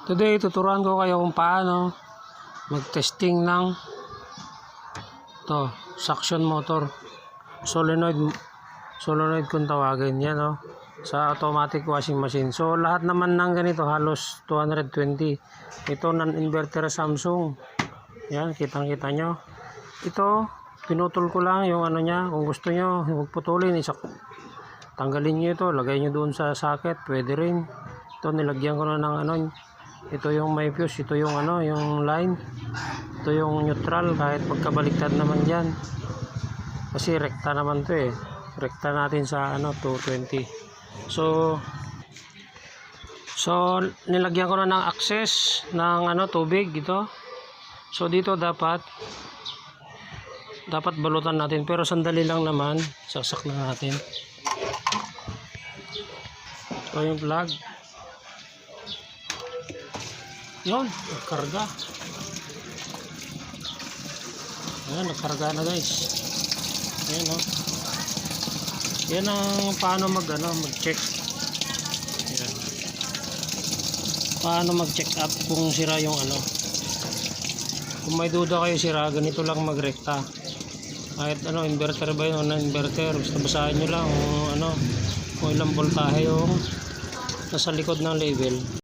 Today, tuturuan ko kayo kung paano mag-testing ng suction motor. Solenoid kung tawagin yan, sa automatic washing machine. So, lahat naman ng ganito, halos 220. Ito, non-inverter Samsung. Yan, kitang-kita nyo. Ito, pinutol ko lang yung ano niya. Kung gusto nyo, huwag putulin. Tanggalin nyo ito, lagay nyo doon sa socket. Pwede rin. Ito, nilagyan ko na ng ano. Ito yung may fuse, ito yung ano, yung line. Ito yung neutral, kahit magkabaliktad naman yan. Kasi rekta naman to eh. Rekta natin sa ano, 220. So nilagyan ko na ng access ng ano, tubig ito. So dito dapat balutan natin, pero sandali lang naman, saksak na natin. Ito yung plug. Yun, nagkarga. Ayan, nagkarga na guys. Ayan yan ang paano mag-check. Ayan. Paano mag-check up kung sira yung ano. Kung may duda kayo sira, ganito lang magrekta. Kahit ano, inverter ba yun o non-inverter, basta basahin nyo lang kung ano, kung ilang voltahe yung nasa likod ng label.